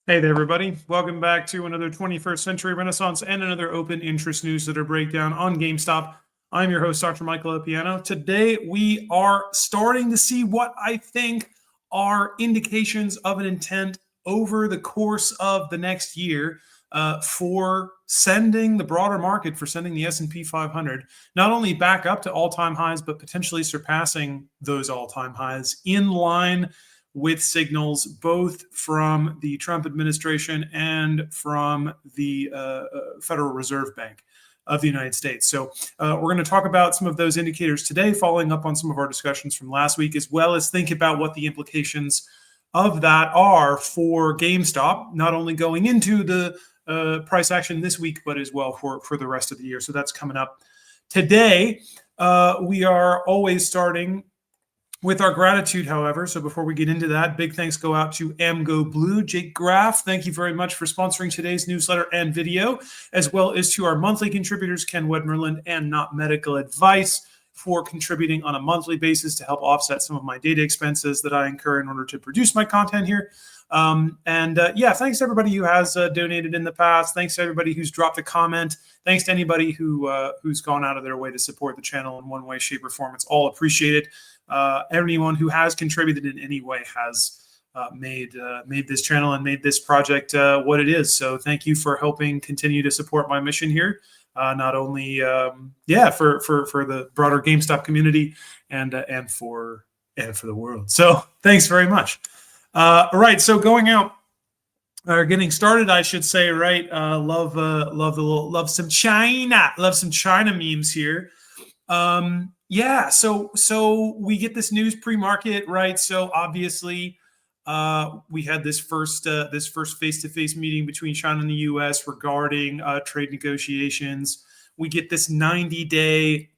Hey there, everybody. Welcome back to another 21st Century Renaissance and another open interest newsletter breakdown on GameStop. I'm your host, Dr. Michael LoPiano. Today, we are starting to see what I think are indications of an intent over the course of the next year for sending the broader market, for sending the S&P 500, not only back up to all-time highs, but potentially surpassing those all-time highs in line with signals both from the Trump administration and from the Federal Reserve Bank of the United States. So we're going to talk about some of those indicators today, following up on some of our discussions from last week, as well as think about what the implications of that are for GameStop, not only going into the price action this week, but as well for the rest of the year. So that's coming up today. We are always starting with our gratitude, however. So before we get into that, big thanks go out to AmGo Blue, Jake Graff. Thank you very much for sponsoring today's newsletter and video, as well as to our monthly contributors, Ken Wedmerland and Not Medical Advice, for contributing on a monthly basis to help offset some of my data expenses that I incur in order to produce my content here. Thanks to everybody who has donated in the past. Thanks to everybody who's dropped a comment. Thanks to anybody who's gone out of their way to support the channel in one way, shape, or form. It's all appreciated. Everyone who has contributed in any way has made this channel and made this project what it is. So thank you for helping continue to support my mission here. Not only for the broader GameStop community and for the world. So thanks very much. All right, so going out or getting started, I should say, right? Love some China memes here. So we get this news pre-market, right? So obviously, we had this first face-to-face meeting between China and the U.S. regarding trade negotiations. We get this 90-day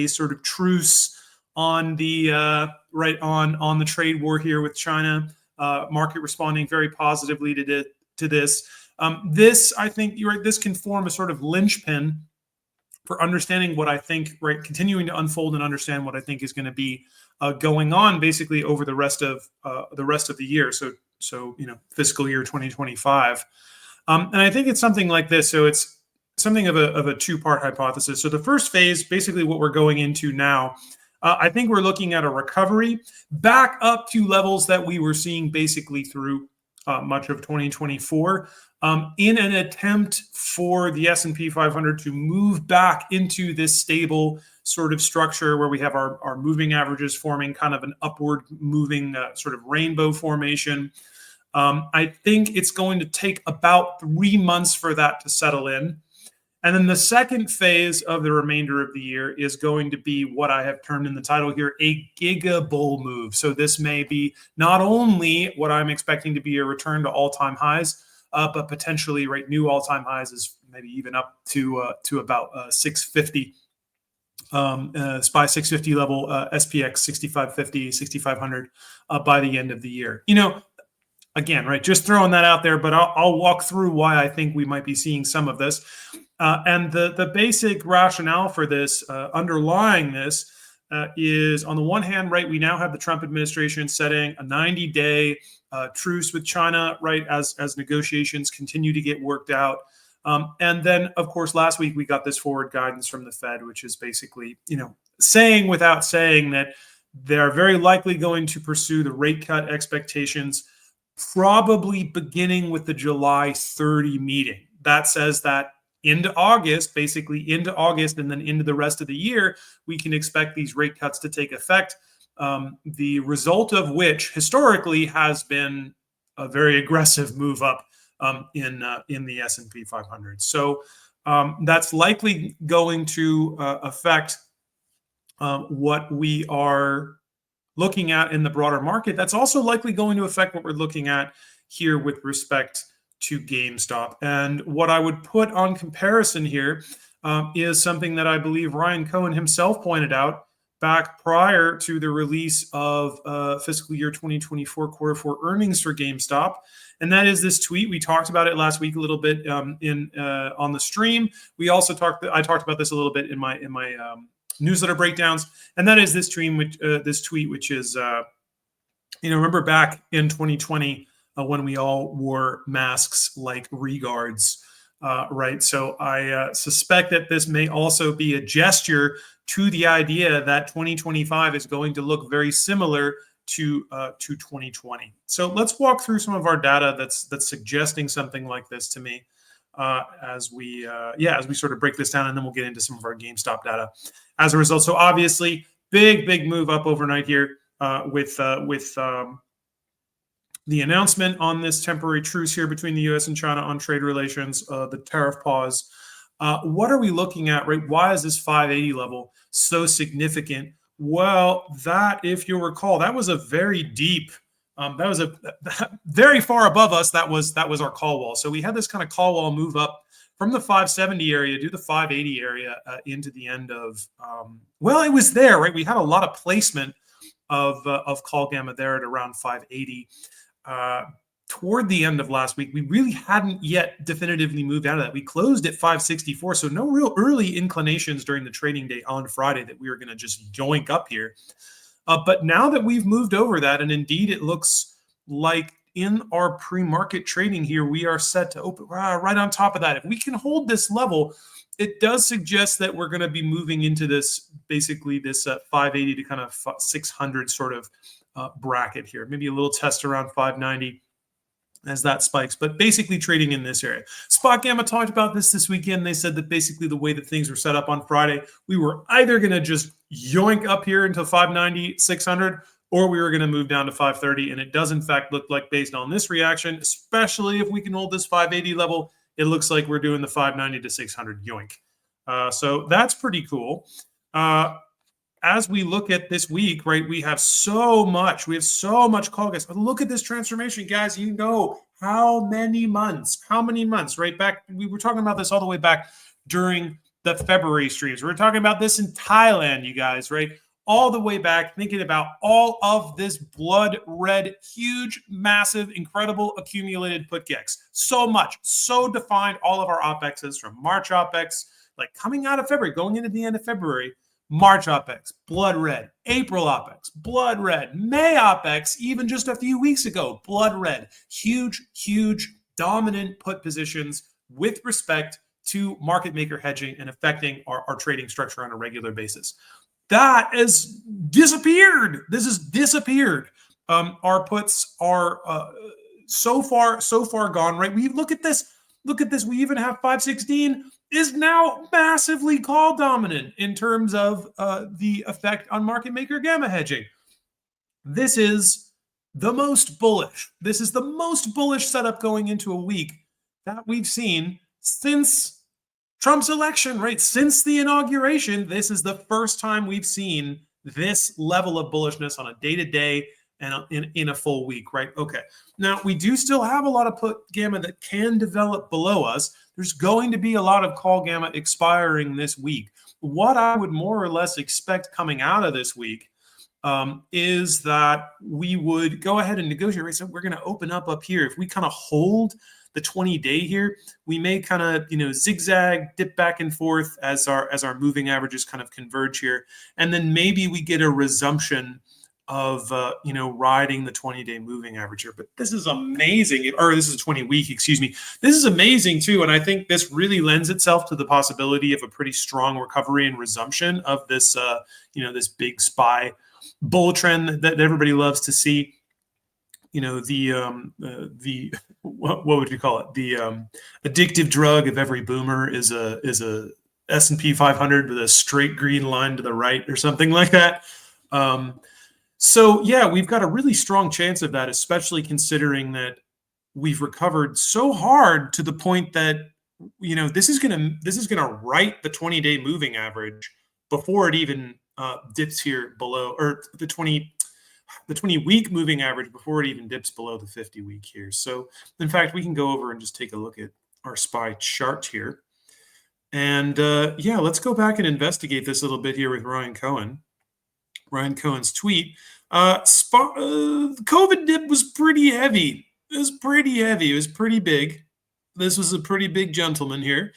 sort of truce on the on the trade war here with China. Market responding very positively to this. This, I think, you're right. This can form a sort of linchpin for understanding what I think, right, continuing to unfold and understand what I think is going to be going on basically over the rest of the year. So fiscal year 2025. And I think it's something like this. So it's something of a two-part hypothesis. So the first phase, basically what we're going into now, I think we're looking at a recovery back up to levels that we were seeing basically through much of 2024, in an attempt for the S&P 500 to move back into this stable sort of structure where we have our moving averages forming kind of an upward moving sort of rainbow formation. I think it's going to take about 3 months for that to settle in. And then the second phase of the remainder of the year is going to be what I have termed in the title here, a Giga bull move. So this may be not only what I'm expecting to be a return to all-time highs, but potentially new all-time highs is maybe even up to about 650. SPY 650 level, SPX 6550, 6500 by the end of the year. Again, right, just throwing that out there, but I'll walk through why I think we might be seeing some of this. And the basic rationale for this, underlying this, is on the one hand, right, we now have the Trump administration setting a 90-day truce with China, right, as negotiations continue to get worked out. And then, of course, last week we got this forward guidance from the Fed, which is basically, saying without saying that they're very likely going to pursue the rate cut expectations, probably beginning with the July 30 meeting. That says that into August, and then into the rest of the year, we can expect these rate cuts to take effect, the result of which historically has been a very aggressive move up in the S&P 500. So that's likely going to affect what we are looking at in the broader market. That's also likely going to affect what we're looking at here with respect to GameStop. And what I would put on comparison here is something that I believe Ryan Cohen himself pointed out back prior to the release of fiscal year 2024 quarter four earnings for GameStop. And that is this tweet. We talked about it last week a little bit on the stream. We also I talked about this a little bit in my newsletter breakdowns. And that is this tweet, which is remember back in 2020, when we all wore masks like regards, right? So I suspect that this may also be a gesture to the idea that 2025 is going to look very similar to 2020. So let's walk through some of our data that's suggesting something like this to me, as we sort of break this down, and then we'll get into some of our GameStop data as a result. So obviously, big move up overnight here with the announcement on this temporary truce here between the U.S. and China on trade relations, the tariff pause. What are we looking at, right? Why is this 580 level so significant? Well, that, if you'll recall, that was a very deep, that was a very far above us. That was our call wall. So we had this kind of call wall move up from the 570 area to the 580 area into the end of, well, it was there, right? We had a lot of placement of call gamma there at around 580. Toward the end of last week, we really hadn't yet definitively moved out of that. We closed at 564, so no real early inclinations during the trading day on Friday that we were going to just yoink up here. But now that we've moved over that, and indeed it looks like in our pre-market trading here, we are set to open right on top of that. If we can hold this level, it does suggest that we're going to be moving into this, basically this 580 to kind of 600 sort of bracket here. Maybe a little test around 590 as that spikes, but basically trading in this area. Spot Gamma talked about this weekend. They said that basically the way that things were set up on Friday, we were either going to just yoink up here into 590, 600, or we were going to move down to 530. And it does in fact look like, based on this reaction, especially if we can hold this 580 level, it looks like we're doing the 590 to 600 yoink. So that's pretty cool. As we look at this week, right, we have so much call gas. But look at this transformation, guys. You know how many months, right? Back, we were talking about this all the way back during the February streams. We were talking about this in Thailand, you guys, right? All the way back, thinking about all of this blood red, huge, massive, incredible accumulated put gex. So much, so defined, all of our OPEXs from March OPEX, like coming out of February, going into the end of February, March OPEX, blood red. April OPEX, blood red. May OPEX, even just a few weeks ago, blood red. Huge, dominant put positions with respect to market maker hedging and affecting our trading structure on a regular basis. That has disappeared. This has disappeared. Our puts are so far gone, right? We look at this. We even have 516 is now massively call dominant in terms of the effect on market maker gamma hedging. This is the most bullish. This is the most bullish setup going into a week that we've seen since Trump's election, right? Since the inauguration, this is the first time we've seen this level of bullishness on a day-to-day and in a full week, right? Okay. Now, we do still have a lot of put gamma that can develop below us. There's going to be a lot of call gamma expiring this week. What I would more or less expect coming out of this week is that we would go ahead and negotiate, right? So we're going to open up here. If we kind of hold the 20-day here, we may kind of, zigzag, dip back and forth as our moving averages kind of converge here. And then maybe we get a resumption of, riding the 20-day moving average here. But this is amazing. Or this is a 20-week, excuse me. This is amazing too. And I think this really lends itself to the possibility of a pretty strong recovery and resumption of this, this big SPY bull trend that everybody loves to see. The what would you call it? The addictive drug of every boomer is a S&P 500 with a straight green line to the right or something like that. So yeah, we've got a really strong chance of that, especially considering that we've recovered so hard to the point that this is gonna write the 20-day moving average before it even dips here below, or the 20-week moving average before it even dips below the 50-week here. So in fact, we can go over and just take a look at our SPY chart here. And let's go back and investigate this a little bit here with Ryan Cohen's tweet. COVID dip was pretty heavy. It was pretty heavy. It was pretty big. This was a pretty big gentleman here.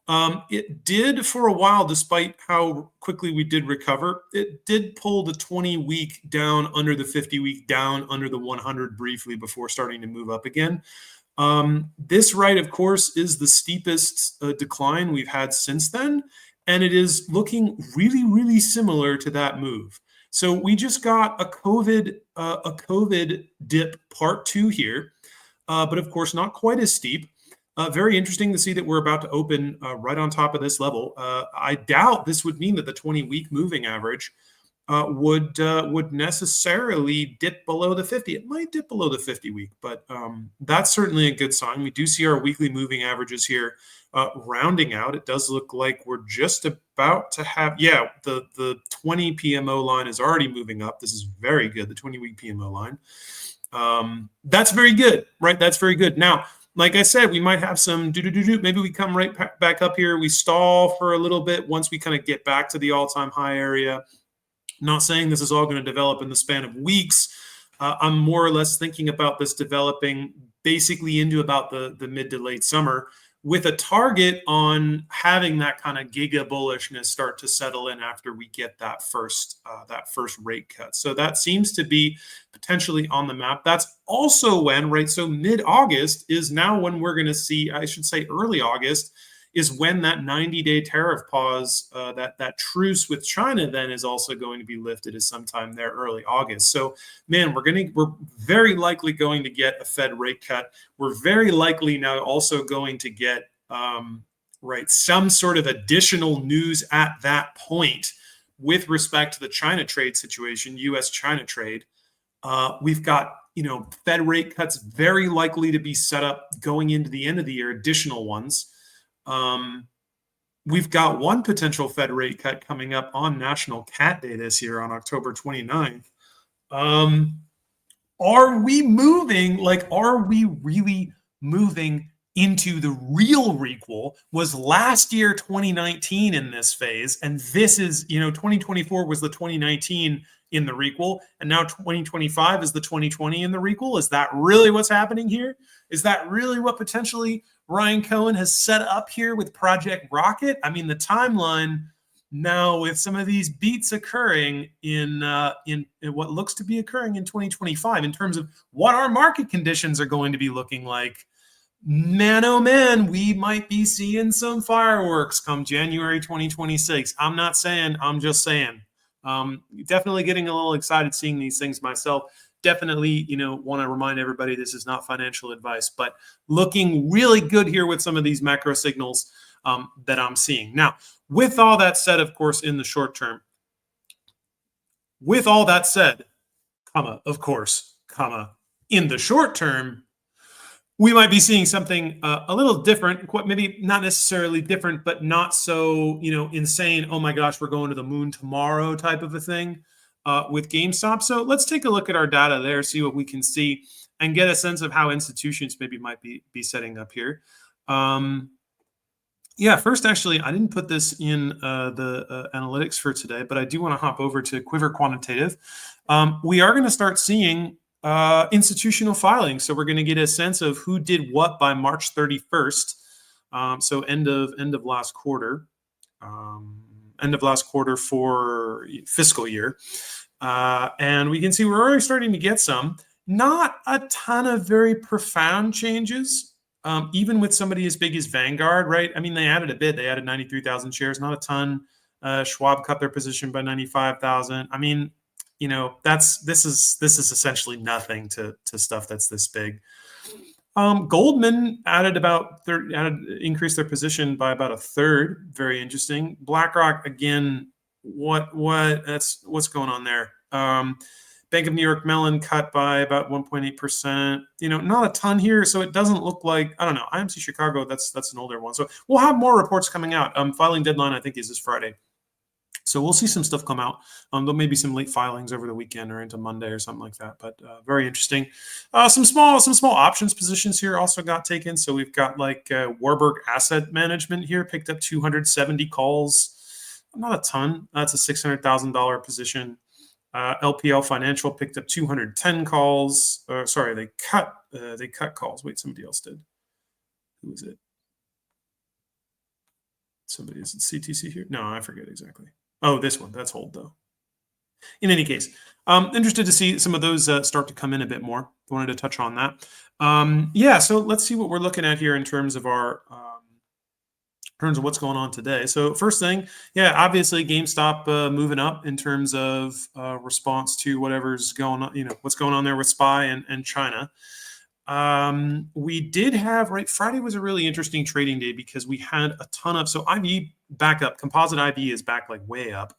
It did for a while, despite how quickly we did recover. It did pull the 20-week down under the 50-week, down under the 100 briefly before starting to move up again. This right, of course, is the steepest decline we've had since then, and it is looking really, really similar to that move. So we just got a COVID dip part 2 here, but of course not quite as steep. Very interesting to see that we're about to open right on top of this level. I doubt this would mean that the 20-week moving average would necessarily dip below the 50. It might dip below the 50-week, but that's certainly a good sign. We do see our weekly moving averages here rounding out. It does look like we're just about to have, the 20 PMO line is already moving up. This is very good, the 20-week PMO line. That's very good, right? That's very good. Now, like I said, we might have some maybe we come right back up here. We stall for a little bit once we kind of get back to the all-time high area. Not saying this is all going to develop in the span of weeks. I'm more or less thinking about this developing basically into about the mid to late summer, with a target on having that kind of giga bullishness start to settle in after we get that first rate cut. So that seems to be potentially on the map. That's also when, right? So mid-August is now when we're going to see, I should say early August, is when that 90-day tariff pause, that truce with China then is also going to be lifted, is sometime there early August. So, man, we're very likely going to get a Fed rate cut. We're very likely now also going to get some sort of additional news at that point with respect to the China trade situation, U.S.-China trade. We've got Fed rate cuts very likely to be set up going into the end of the year, additional ones. We've got one potential Fed rate cut coming up on National Cat Day this year on October 29th. Are we moving? Are we really moving into the real requel? Was last year 2019 in this phase, and this is 2024 was the 2019 in the requel, and now 2025 is the 2020 in the requel. Is that really what's happening here? Is that really what potentially Ryan Cohen has set up here with Project Rocket? I mean, the timeline now with some of these beats occurring in what looks to be occurring in 2025 in terms of what our market conditions are going to be looking like. Man, oh man, we might be seeing some fireworks come January 2026. I'm not saying, I'm just saying. Definitely getting a little excited seeing these things myself. Definitely, want to remind everybody this is not financial advice, but looking really good here with some of these macro signals that I'm seeing. Now, with all that said, of course, in the short term, with all that said, of course, in the short term, we might be seeing something a little different, maybe not necessarily different, but not so, insane. Oh my gosh, we're going to the moon tomorrow type of a thing with GameStop. So let's take a look at our data there, see what we can see, and get a sense of how institutions maybe might be setting up here. First, actually, I didn't put this in the analytics for today, but I do want to hop over to Quiver Quantitative. We are going to start seeing institutional filings. So we're going to get a sense of who did what by March 31st. So end of last quarter, for fiscal year. And we can see we're already starting to get some, not a ton of very profound changes, even with somebody as big as Vanguard, right? I mean, they added a bit. They added 93,000 shares, not a ton. Schwab cut their position by 95,000. I mean, this is essentially nothing to stuff that's this big. Goldman increased their position by about a third. Very interesting. BlackRock, again, what's going on there? Bank of New York Mellon cut by about 1.8%. Not a ton here, so it doesn't look like, I don't know, IMC Chicago, that's an older one. So we'll have more reports coming out. Filing deadline, I think, is this Friday. So we'll see some stuff come out. There may be some late filings over the weekend or into Monday or something like that. But very interesting. Some small options positions here also got taken. So we've got Warburg Asset Management here picked up 270 calls. Not a ton. That's a $600,000 position. LPL Financial picked up 210 calls. They cut calls. Wait, somebody else did. Who was it? Somebody, is it CTC here? No, I forget exactly. Oh, this one. That's hold though. In any case, interested to see some of those start to come in a bit more. Wanted to touch on that. Yeah, so let's see what we're looking at here in terms of our in terms of what's going on today. So first thing, yeah, obviously GameStop moving up in terms of response to whatever's going on, what's going on there with SPY and China. We did have, right, Friday was a really interesting trading day because we had a ton of, so IV back up, composite IV is back like way up.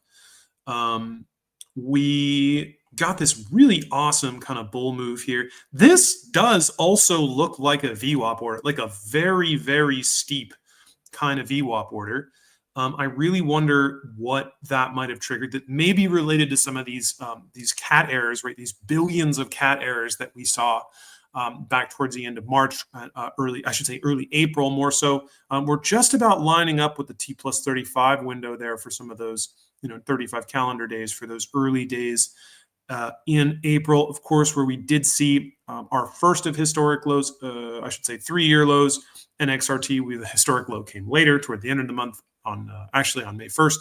We got this really awesome kind of bull move here. This does also look like a VWAP order, like a very, very steep kind of VWAP order. I really wonder what that might have triggered, that may be related to some of these cat errors, right? These billions of cat errors that we saw back towards the end of March, early April more so. We're just about lining up with the T+35 window there for some of those, 35 calendar days for those early days in April, of course, where we did see our first of historic lows, 3-year lows, and XRT with the historic low came later toward the end of the month on May 1st.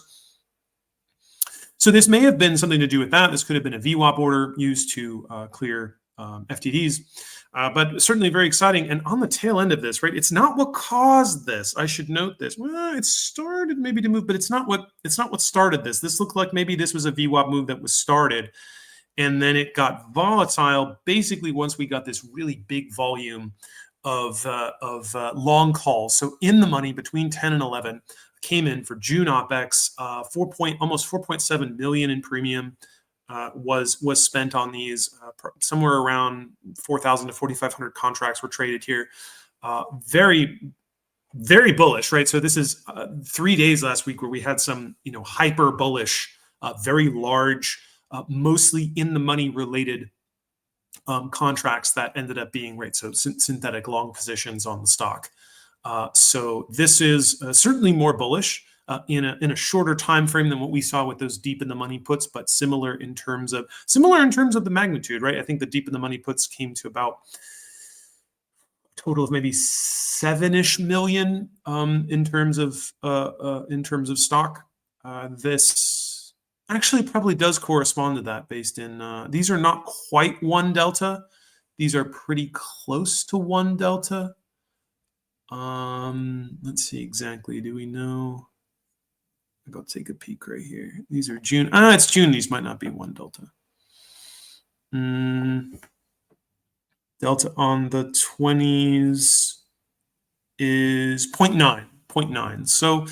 So this may have been something to do with that. This could have been a VWAP order used to clear FTDs, but certainly very exciting. And on the tail end of this, right, it's not what caused this. I should note this. Well, it started maybe to move, but it's not what started this. This looked like maybe this was a VWAP move that was started, and then it got volatile basically once we got this really big volume of long calls. So in the money between 10 and 11 came in for June OPEX, almost 4.7 million in premium was spent on these. Somewhere around 4,000 to 4,500 contracts were traded here. Very, very bullish, right? So this is 3 days last week where we had some, hyper bullish, very large, mostly in the money related contracts that ended up being, right, so synthetic long positions on the stock. So this is certainly more bullish in a shorter time frame than what we saw with those deep in the money puts, but similar in terms of the magnitude, right? I think the deep in the money puts came to about a total of maybe 7-ish million in terms of stock. This actually probably does correspond to that based in, these are not quite 1 delta. These are pretty close to 1 delta. Let's see exactly. Do we know? I'll take a peek right here. These are June. It's June. These might not be 1 delta. Delta on the 20s is 0.9. So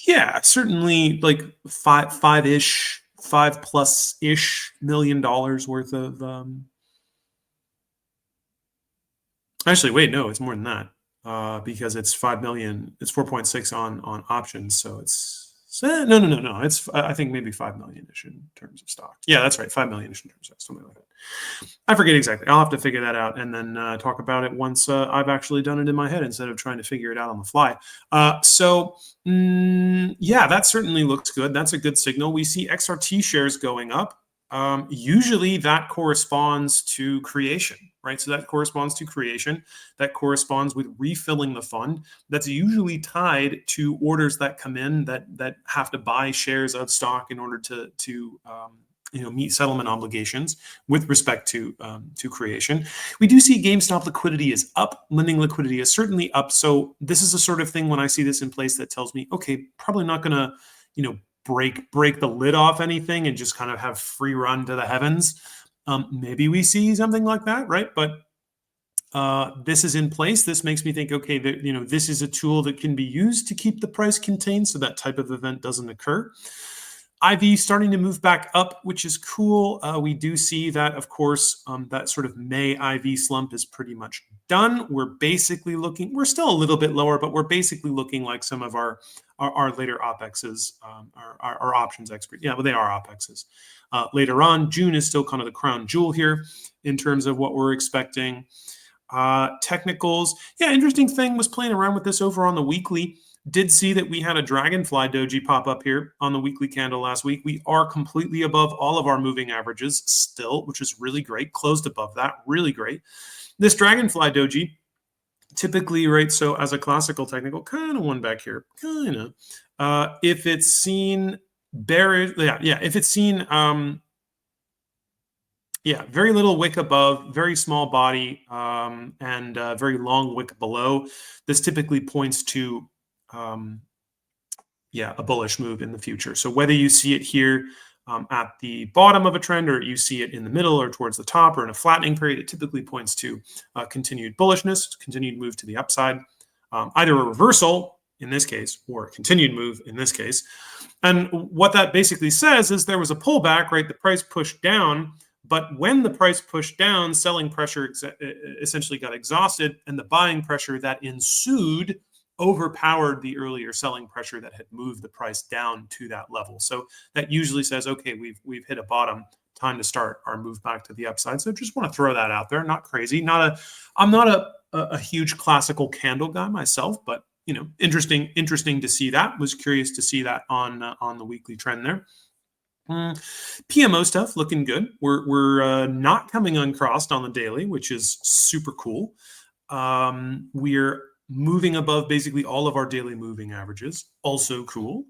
yeah, certainly like $5-ish, $5+ million worth of. Actually, wait, no, it's more than that because it's 5 million. It's 4.6 on options, so it's no. It's I think maybe 5 million-ish in terms of stock. Yeah, that's right, 5 million-ish in terms of something like that. I forget exactly. I'll have to figure that out and then talk about it once I've actually done it in my head instead of trying to figure it out on the fly. Yeah, that certainly looks good. That's a good signal. We see XRT shares going up. Usually that corresponds to creation, right? So that corresponds to creation. That corresponds with refilling the fund. That's usually tied to orders that come in that have to buy shares of stock in order to meet settlement obligations with respect to creation. We do see GameStop liquidity is up. Lending liquidity is certainly up. So this is the sort of thing when I see this in place that tells me, okay, probably not going to, break the lid off anything and just kind of have free run to the heavens. Maybe we see something like that, right? But this is in place. This makes me think, okay, that this is a tool that can be used to keep the price contained, so that type of event doesn't occur. IV starting to move back up, which is cool. We do see that, of course, that sort of May IV slump is pretty much done. We're basically looking, we're still a little bit lower, but we're basically looking like some of our later OPEXs, our options expert. Yeah, well, they are OPEXs. Later on, June is still kind of the crown jewel here in terms of what we're expecting. Technicals, yeah, interesting thing was playing around with this over on the weekly. Did see that we had a dragonfly doji pop up here on the weekly candle last week. We are completely above all of our moving averages still, which is really great. Closed above that, really great. This dragonfly doji typically, right? So as a classical technical, kind of one back here, kind of, if it's seen bearish, yeah, if it's seen, yeah, very little wick above, very small body, and very long wick below. This typically points to, yeah, a bullish move in the future. So whether you see it here at the bottom of a trend, or you see it in the middle or towards the top or in a flattening period, it typically points to continued bullishness, continued move to the upside, either a reversal in this case or a continued move in this case. And what that basically says is there was a pullback, right? The price pushed down, but when the price pushed down, selling pressure essentially got exhausted, and the buying pressure that ensued overpowered the earlier selling pressure that had moved the price down to that level. So that usually says, okay, we've hit a bottom, time to start our move back to the upside. So just want to throw that out there. Not crazy. I'm not a huge classical candle guy myself, but interesting to see that. Was curious to see that on the weekly trend there. PMO stuff looking good. We're not coming uncrossed on the daily, which is super cool. We're moving above basically all of our daily moving averages. Also cool.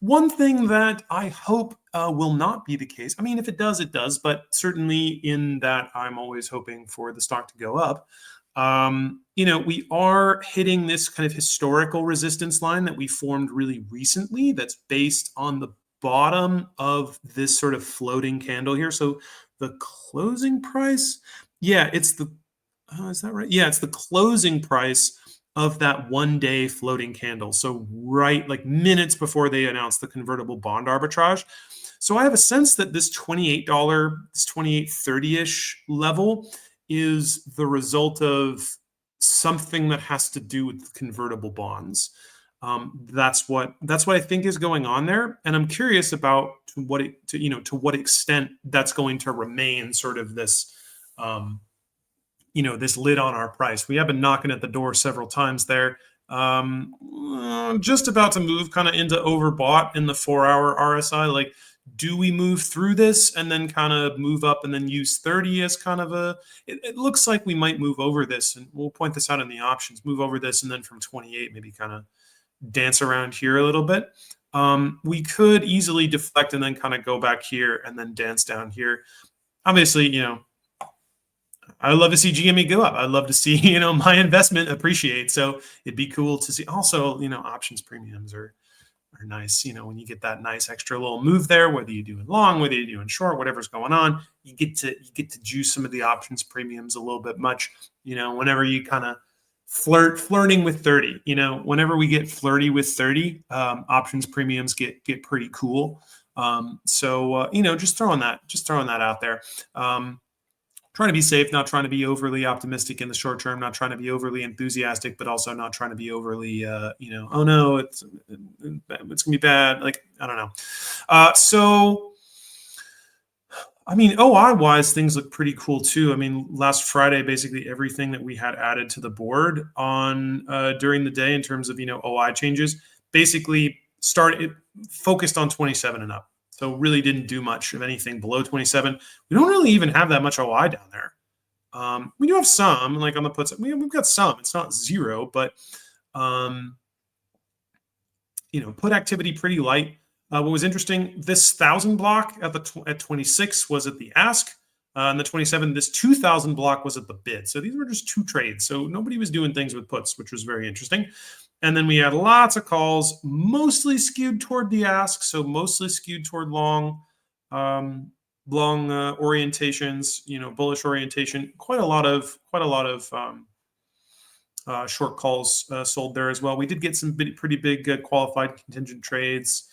One thing that I hope will not be the case, I mean, if it does, it does, but certainly in that I'm always hoping for the stock to go up. We are hitting this kind of historical resistance line that we formed really recently that's based on the bottom of this sort of floating candle here. So the closing price, yeah, it's the, is that right? Yeah, it's the closing price of that 1 day floating candle. So right, like minutes before they announced the convertible bond arbitrage. So I have a sense that this $28, this 28.30-ish level is the result of something that has to do with convertible bonds. That's what I think is going on there, and I'm curious about to what extent that's going to remain sort of this, this lid on our price. We have been knocking at the door several times there. Just about to move kind of into overbought in the 4-hour RSI. Like, do we move through this and then kind of move up and then use 30 as kind of it looks like we might move over this, and we'll point this out in the options, move over this, and then from 28 maybe kind of dance around here a little bit. We could easily deflect and then kind of go back here and then dance down here. Obviously, I'd love to see GME go up. I'd love to see, my investment appreciate. So it'd be cool to see. Also, options premiums are nice. When you get that nice extra little move there, whether you do in long, whether you do in short, whatever's going on, you get to juice some of the options premiums a little bit much. Whenever you kind of flirting with 30, whenever we get flirty with 30, options premiums get pretty cool. So just throwing that out there. Trying to be safe, not trying to be overly optimistic in the short term, not trying to be overly enthusiastic, but also not trying to be overly, oh no, it's gonna be bad. Like, I don't know. So, I mean, OI wise, things look pretty cool too. I mean, last Friday, basically everything that we had added to the board on during the day in terms of OI changes, basically focused on 27 and up. So really didn't do much of anything below 27. We don't really even have that much OI down there. We do have some, like on the puts. We've got some. It's not zero, but put activity pretty light. What was interesting, this 1,000 block at 26 was at the ask, and the 27, this 2,000 block was at the bid. So these were just two trades. So nobody was doing things with puts, which was very interesting. And then we had lots of calls, mostly skewed toward the ask, so mostly skewed toward long orientations, bullish orientation. Quite a lot of short calls sold there as well. We did get some pretty big qualified contingent trades.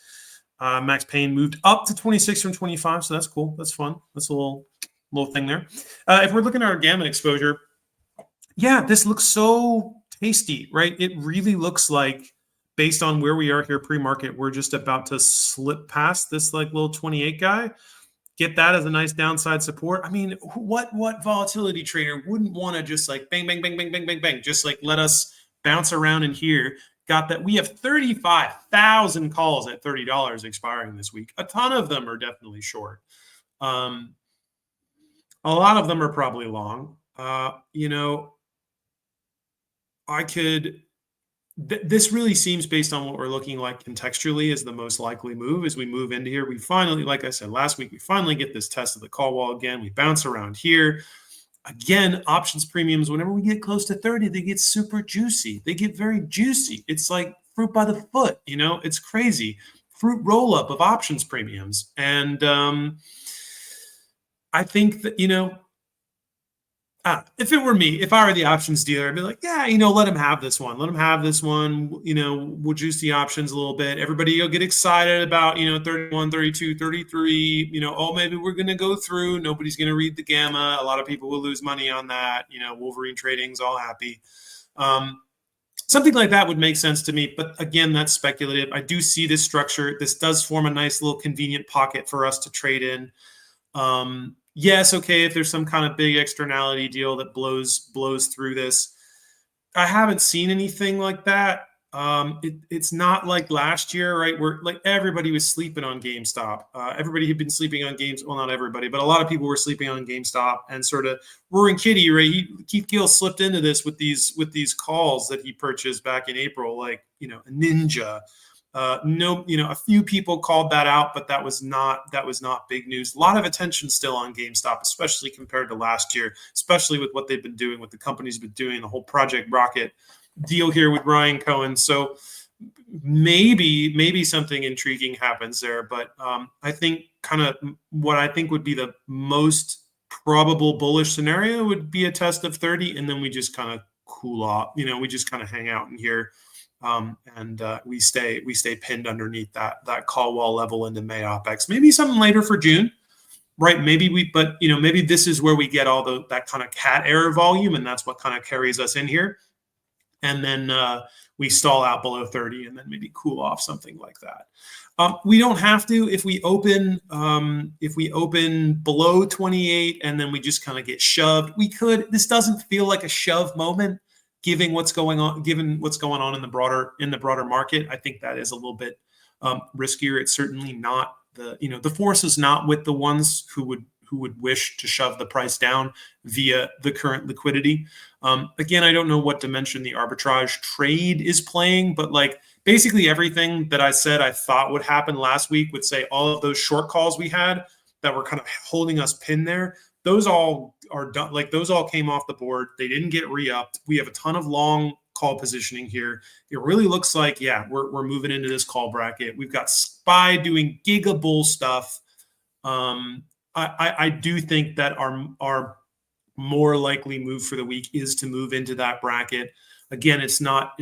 Max Payne moved up to 26 from 25, so that's cool. That's fun. That's a little thing there. If we're looking at our gamma exposure, yeah, this looks so tasty, right? It really looks like, based on where we are here pre-market, we're just about to slip past this like little 28 guy. Get that as a nice downside support. I mean, what volatility trader wouldn't want to just like bang, bang, bang, bang, bang, bang, bang, just like let us bounce around in here? Got that. We have 35,000 calls at $30 expiring this week. A ton of them are definitely short. A lot of them are probably long. I could. This really seems, based on what we're looking like contextually, as the most likely move as we move into here. We finally, like I said last week, we finally get this test of the call wall again. We bounce around here. Again, options premiums, whenever we get close to 30, they get super juicy. They get very juicy. It's like fruit by the foot, it's crazy. Fruit roll up of options premiums. And I think that, if it were me, if I were the options dealer, I'd be like, yeah, let him have this one. Let him have this one. We'll juice the options a little bit. Everybody will get excited about, 31, 32, 33. Oh, maybe we're going to go through. Nobody's going to read the gamma. A lot of people will lose money on that. Wolverine trading's all happy. Something like that would make sense to me. But again, that's speculative. I do see this structure. This does form a nice little convenient pocket for us to trade in. Yes, okay, if there's some kind of big externality deal that blows through this. I haven't seen anything like that. It's not like last year, right? Where like everybody was sleeping on GameStop. Everybody had been sleeping on well, not everybody, but a lot of people were sleeping on GameStop, and sort of Roaring Kitty, right? Keith Gill slipped into this with these calls that he purchased back in April, like a ninja. A few people called that out, but that was not big news. A lot of attention still on GameStop, especially compared to last year, especially with what they've been doing, what the company's been doing, the whole Project Rocket deal here with Ryan Cohen. So maybe something intriguing happens there. But I think kind of what I think would be the most probable bullish scenario would be a test of 30, and then we just kind of cool off. We just kind of hang out in here. And we stay pinned underneath that call wall level into May OPEX. Maybe something later for June, right? Maybe maybe this is where we get all that kind of cat error volume, and that's what kind of carries us in here. And then we stall out below 30, and then maybe cool off, something like that. We don't have to. If we open below 28 and then we just kind of get shoved, we could. This doesn't feel like a shove moment. Given what's going on in the broader market, I think that is a little bit riskier. It's certainly not the force is not with the ones who would wish to shove the price down via the current liquidity. Again, I don't know what dimension the arbitrage trade is playing, but like basically everything that I said I thought would happen last week would say all of those short calls we had that were kind of holding us pinned there. Those all are done. Like those all came off the board. They didn't get re-upped. We have a ton of long call positioning here. It really looks like, we're moving into this call bracket. We've got SPY doing Giga bull stuff. I do think that our more likely move for the week is to move into that bracket. Again, it's not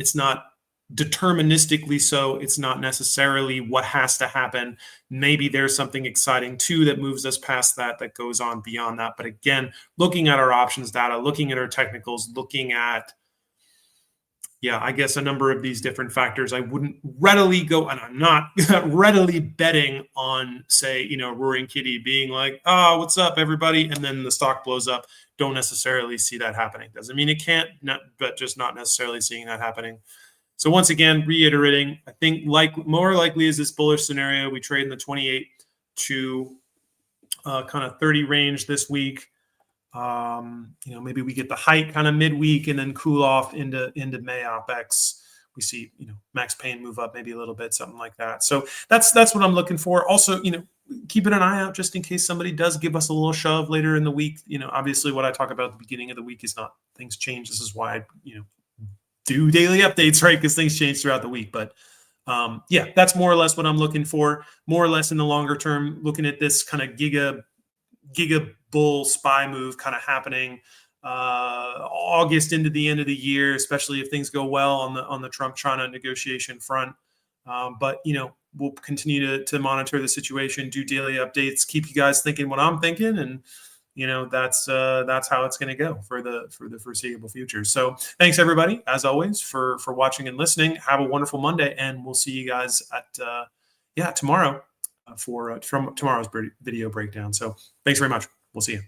deterministically so. It's not necessarily what has to happen. Maybe there's something exciting too that moves us past that goes on beyond that. But again, looking at our options data, looking at our technicals, looking at I guess a number of these different factors, I wouldn't readily go, and I'm not readily betting on, say, Roaring Kitty being like, oh, what's up, everybody? And then the stock blows up. Don't necessarily see that happening. Doesn't mean it can't, but just not necessarily seeing that happening. So once again, reiterating, I think more likely is this bullish scenario. We trade in the 28 to kind of 30 range this week. Maybe we get the height kind of midweek and then cool off into May OPEX. We see, Max Payne move up maybe a little bit, something like that. So that's what I'm looking for. Also, keeping an eye out just in case somebody does give us a little shove later in the week. Obviously what I talk about at the beginning of the week is not things change. This is why I, do daily updates, right? Because things change throughout the week. But that's more or less what I'm looking for. More or less in the longer term, looking at this kind of Giga bull SPY move kind of happening August into the end of the year, especially if things go well on the Trump-China negotiation front. But we'll continue to monitor the situation, do daily updates, keep you guys thinking what I'm thinking, and that's how it's going to go for the foreseeable future. So thanks everybody, as always, for watching and listening. Have a wonderful Monday, and we'll see you guys at tomorrow from tomorrow's video breakdown. So thanks very much. We'll see you.